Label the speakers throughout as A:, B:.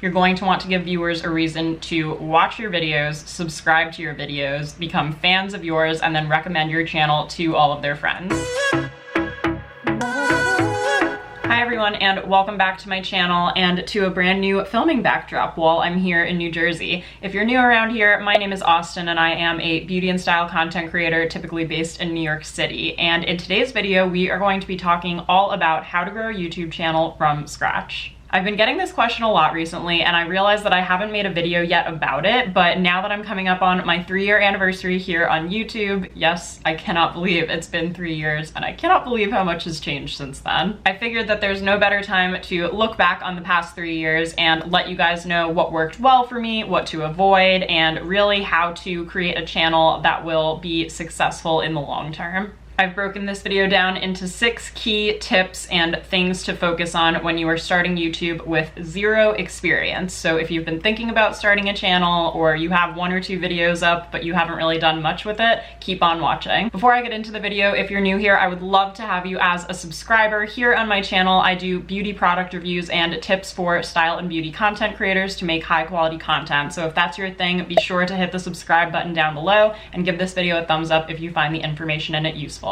A: You're going to want to give viewers a reason to watch your videos, subscribe to your videos, become fans of yours, and then recommend your channel to all of their friends. Hi everyone, and welcome back to my channel and to a brand new filming backdrop while I'm here in New Jersey. If you're new around here, my name is Austen and I am a beauty and style content creator typically based in New York City. And in today's video, we are going to be talking all about how to grow a YouTube channel from scratch. I've been getting this question a lot recently, and I realized that I haven't made a video yet about it, but now that I'm coming up on my 3-year anniversary here on YouTube, yes, I cannot believe it's been 3 years, and I cannot believe how much has changed since then. I figured that there's no better time to look back on the past 3 years and let you guys know what worked well for me, what to avoid, and really how to create a channel that will be successful in the long term. I've broken this video down into 6 key tips and things to focus on when you are starting YouTube with zero experience. So if you've been thinking about starting a channel or you have 1 or 2 videos up but you haven't really done much with it, keep on watching. Before I get into the video, if you're new here, I would love to have you as a subscriber. Here on my channel, I do beauty product reviews and tips for style and beauty content creators to make high quality content. So if that's your thing, be sure to hit the subscribe button down below and give this video a thumbs up if you find the information in it useful.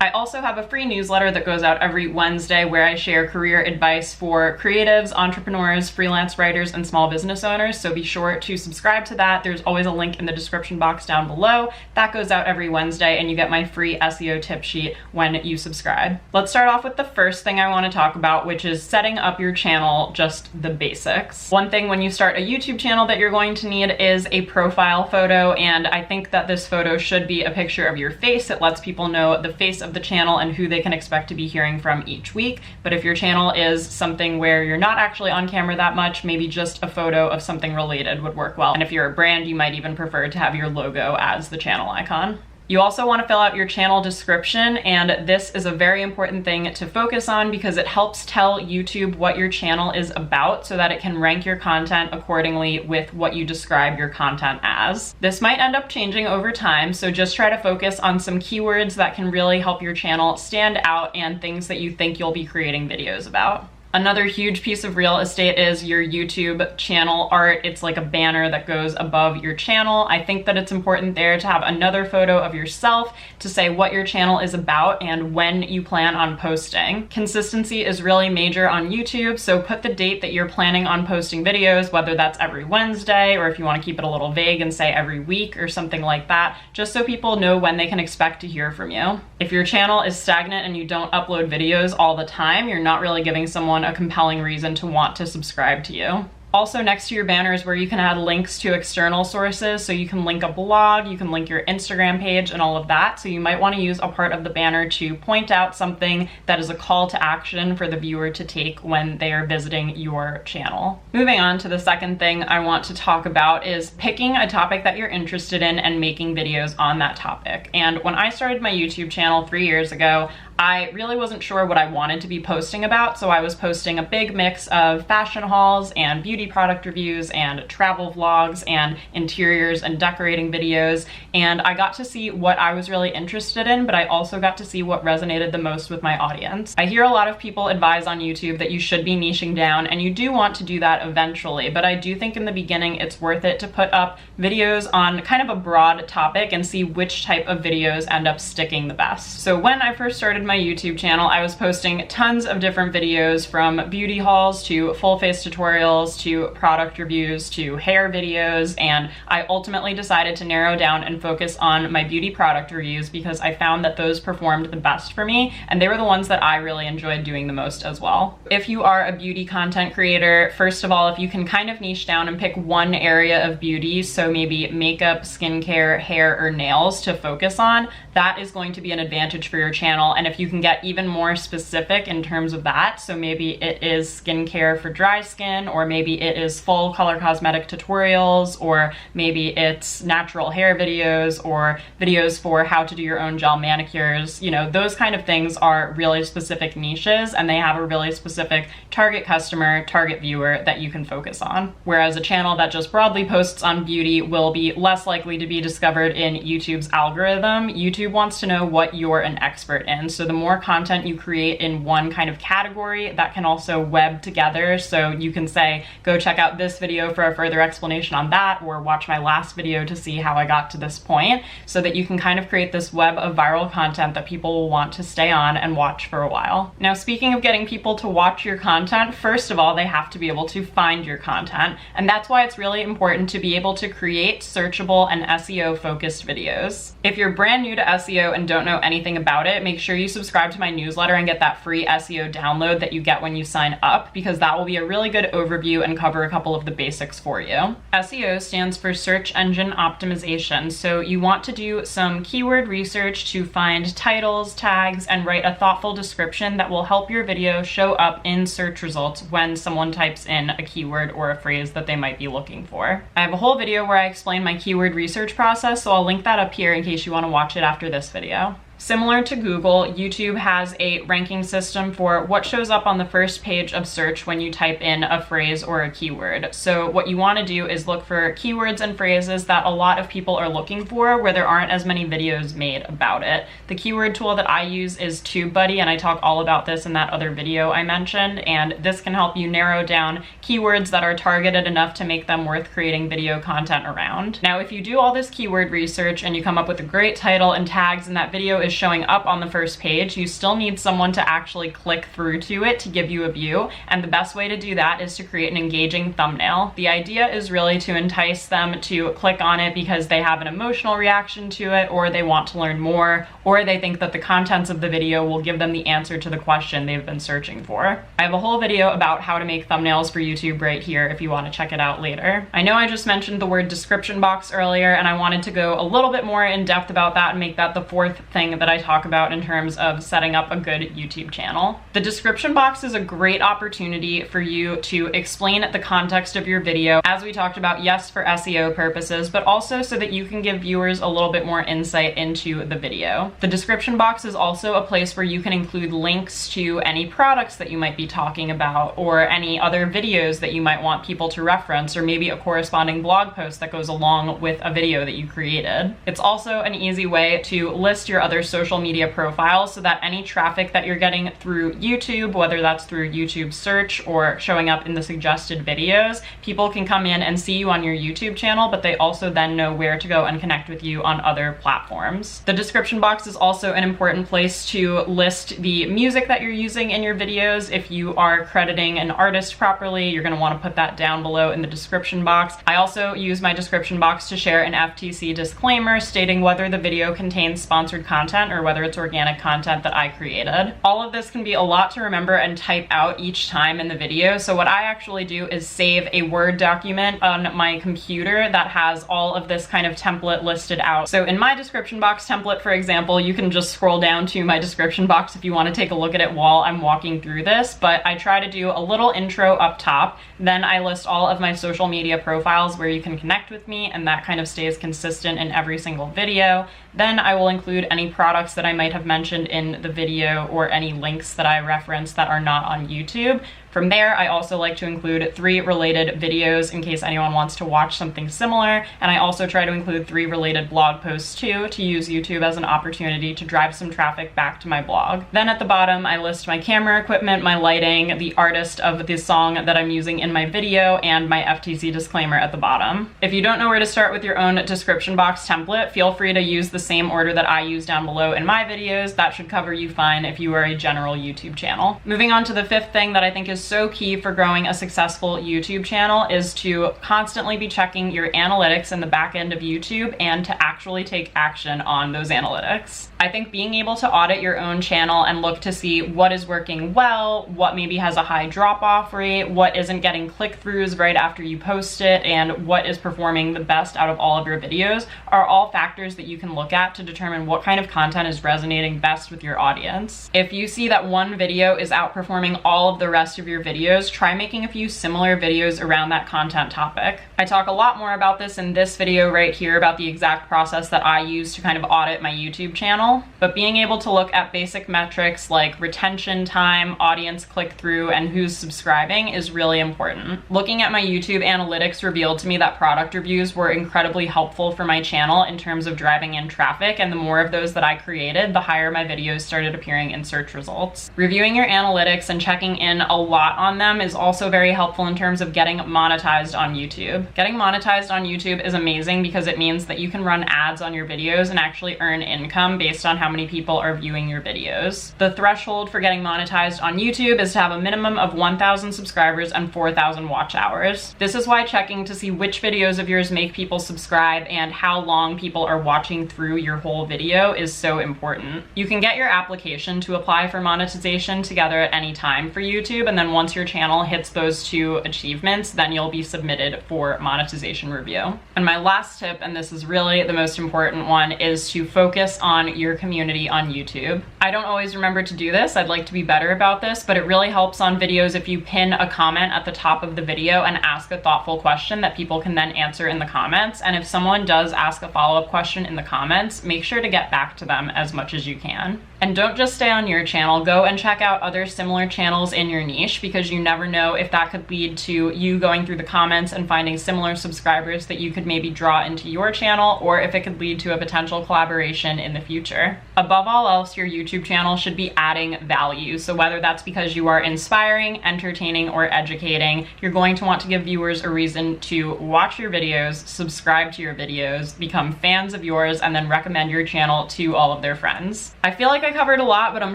A: I also have a free newsletter that goes out every Wednesday where I share career advice for creatives, entrepreneurs, freelance writers, and small business owners, so be sure to subscribe to that. There's always a link in the description box down below. That goes out every Wednesday, and you get my free SEO tip sheet when you subscribe. Let's start off with the first thing I want to talk about, which is setting up your channel, just the basics. One thing when you start a YouTube channel that you're going to need is a profile photo, and I think that this photo should be a picture of your face. It lets people know the face of the channel and who they can expect to be hearing from each week. But if your channel is something where you're not actually on camera that much, maybe just a photo of something related would work well. And if you're a brand, you might even prefer to have your logo as the channel icon. You also want to fill out your channel description, and this is a very important thing to focus on because it helps tell YouTube what your channel is about so that it can rank your content accordingly with what you describe your content as. This might end up changing over time, so just try to focus on some keywords that can really help your channel stand out and things that you think you'll be creating videos about. Another huge piece of real estate is your YouTube channel art. It's like a banner that goes above your channel. I think that it's important there to have another photo of yourself to say what your channel is about and when you plan on posting. Consistency is really major on YouTube, so put the date that you're planning on posting videos, whether that's every Wednesday or if you want to keep it a little vague and say every week or something like that, just so people know when they can expect to hear from you. If your channel is stagnant and you don't upload videos all the time, you're not really giving someone a compelling reason to want to subscribe to you. Also, next to your banner is where you can add links to external sources. So you can link a blog, you can link your Instagram page and all of that. So you might want to use a part of the banner to point out something that is a call to action for the viewer to take when they are visiting your channel. Moving on to the second thing I want to talk about is picking a topic that you're interested in and making videos on that topic. And when I started my YouTube channel 3 years ago, I really wasn't sure what I wanted to be posting about, so I was posting a big mix of fashion hauls and beauty product reviews and travel vlogs and interiors and decorating videos, and I got to see what I was really interested in, but I also got to see what resonated the most with my audience. I hear a lot of people advise on YouTube that you should be niching down, and you do want to do that eventually, but I do think in the beginning it's worth it to put up videos on kind of a broad topic and see which type of videos end up sticking the best. So when I first started my YouTube channel, I was posting tons of different videos, from beauty hauls to full face tutorials to product reviews to hair videos, and I ultimately decided to narrow down and focus on my beauty product reviews because I found that those performed the best for me, and they were the ones that I really enjoyed doing the most as well. If you are a beauty content creator, first of all, if you can kind of niche down and pick one area of beauty, so maybe makeup, skincare, hair, or nails to focus on, that is going to be an advantage for your channel. And if you can get even more specific in terms of that, so maybe it is skincare for dry skin, or maybe it is full color cosmetic tutorials, or maybe it's natural hair videos, or videos for how to do your own gel manicures, you know, those kind of things are really specific niches, and they have a really specific target customer, target viewer that you can focus on. Whereas a channel that just broadly posts on beauty will be less likely to be discovered in YouTube's algorithm. YouTube wants to know what you're an expert in, so the more content you create in one kind of category, that can also web together. So you can say, go check out this video for a further explanation on that, or watch my last video to see how I got to this point, so that you can kind of create this web of viral content that people will want to stay on and watch for a while. Now, speaking of getting people to watch your content, first of all, they have to be able to find your content, and that's why it's really important to be able to create searchable and SEO focused videos. If you're brand new to SEO and don't know anything about it, make sure you subscribe to my newsletter and get that free SEO download that you get when you sign up, because that will be a really good overview and cover a couple of the basics for you. SEO stands for search engine optimization, so you want to do some keyword research to find titles, tags, and write a thoughtful description that will help your video show up in search results when someone types in a keyword or a phrase that they might be looking for. I have a whole video where I explain my keyword research process, so I'll link that up here in case you want to watch it after this video. Similar to Google, YouTube has a ranking system for what shows up on the first page of search when you type in a phrase or a keyword. So what you want to do is look for keywords and phrases that a lot of people are looking for where there aren't as many videos made about it. The keyword tool that I use is TubeBuddy, and I talk all about this in that other video I mentioned, and this can help you narrow down keywords that are targeted enough to make them worth creating video content around. Now, if you do all this keyword research and you come up with a great title and tags and that video is showing up on the first page, you still need someone to actually click through to it to give you a view, and the best way to do that is to create an engaging thumbnail. The idea is really to entice them to click on it because they have an emotional reaction to it, or they want to learn more, or they think that the contents of the video will give them the answer to the question they've been searching for. I have a whole video about how to make thumbnails for YouTube right here if you want to check it out later. I know I just mentioned the word description box earlier, and I wanted to go a little bit more in depth about that and make that the fourth thing that I talk about in terms of setting up a good YouTube channel. The description box is a great opportunity for you to explain the context of your video, as we talked about, yes, for SEO purposes, but also so that you can give viewers a little bit more insight into the video. The description box is also a place where you can include links to any products that you might be talking about, or any other videos that you might want people to reference, or maybe a corresponding blog post that goes along with a video that you created. It's also an easy way to list your other social media profiles so that any traffic that you're getting through YouTube, whether that's through YouTube search or showing up in the suggested videos, people can come in and see you on your YouTube channel, but they also then know where to go and connect with you on other platforms. The description box is also an important place to list the music that you're using in your videos. If you are crediting an artist properly, you're going to want to put that down below in the description box. I also use my description box to share an FTC disclaimer stating whether the video contains sponsored content or whether it's organic content that I created. All of this can be a lot to remember and type out each time in the video, so what I actually do is save a Word document on my computer that has all of this kind of template listed out. So in my description box template, for example, you can just scroll down to my description box if you want to take a look at it while I'm walking through this, but I try to do a little intro up top, then I list all of my social media profiles where you can connect with me, and that kind of stays consistent in every single video. Then I will include any products that I might have mentioned in the video or any links that I reference that are not on YouTube. From there, I also like to include 3 related videos in case anyone wants to watch something similar, and I also try to include 3 related blog posts too, to use YouTube as an opportunity to drive some traffic back to my blog. Then at the bottom, I list my camera equipment, my lighting, the artist of the song that I'm using in my video, and my FTC disclaimer at the bottom. If you don't know where to start with your own description box template, feel free to use the same order that I use down below in my videos. That should cover you fine if you are a general YouTube channel. Moving on to the 5th thing that I think is so key for growing a successful YouTube channel is to constantly be checking your analytics in the back end of YouTube and to actually take action on those analytics. I think being able to audit your own channel and look to see what is working well, what maybe has a high drop-off rate, what isn't getting click-throughs right after you post it, and what is performing the best out of all of your videos are all factors that you can look at to determine what kind of content is resonating best with your audience. If you see that one video is outperforming all of the rest of your videos, try making a few similar videos around that content topic. I talk a lot more about this in this video right here about the exact process that I use to kind of audit my YouTube channel, but being able to look at basic metrics like retention time, audience click-through, and who's subscribing is really important. Looking at my YouTube analytics revealed to me that product reviews were incredibly helpful for my channel in terms of driving in traffic, and the more of those that I created, the higher my videos started appearing in search results. Reviewing your analytics and checking in a lot lot on them is also very helpful in terms of getting monetized on YouTube. Getting monetized on YouTube is amazing because it means that you can run ads on your videos and actually earn income based on how many people are viewing your videos. The threshold for getting monetized on YouTube is to have a minimum of 1,000 subscribers and 4,000 watch hours. This is why checking to see which videos of yours make people subscribe and how long people are watching through your whole video is so important. You can get your application to apply for monetization together at any time for YouTube, and then once your channel hits those two achievements, then you'll be submitted for monetization review. And my last tip, and this is really the most important one, is to focus on your community on YouTube. I don't always remember to do this. I'd like to be better about this, but it really helps on videos if you pin a comment at the top of the video and ask a thoughtful question that people can then answer in the comments. And if someone does ask a follow-up question in the comments, make sure to get back to them as much as you can. And don't just stay on your channel, go and check out other similar channels in your niche, because you never know if that could lead to you going through the comments and finding similar subscribers that you could maybe draw into your channel, or if it could lead to a potential collaboration in the future. Above all else, your YouTube channel should be adding value. So whether that's because you are inspiring, entertaining, or educating, you're going to want to give viewers a reason to watch your videos, subscribe to your videos, become fans of yours, and then recommend your channel to all of their friends. I feel like I covered a lot, but I'm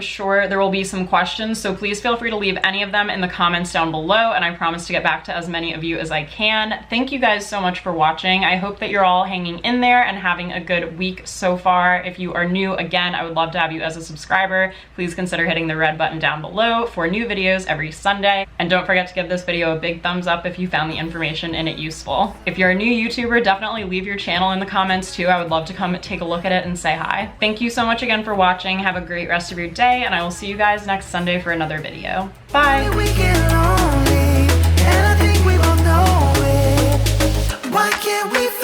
A: sure there will be some questions, so please feel free to leave any of them in the comments down below, and I promise to get back to as many of you as I can. Thank you guys so much for watching. I hope that you're all hanging in there and having a good week so far. If you are new, again, I would love to have you as a subscriber. Please consider hitting the red button down below for new videos every Sunday, and don't forget to give this video a big thumbs up if you found the information in it useful. If you're a new YouTuber, definitely leave your channel in the comments too. I would love to come take a look at it and say hi. Thank you so much again for watching. Have a great rest of your day, and I will see you guys next Sunday for another video. Bye! Why can't we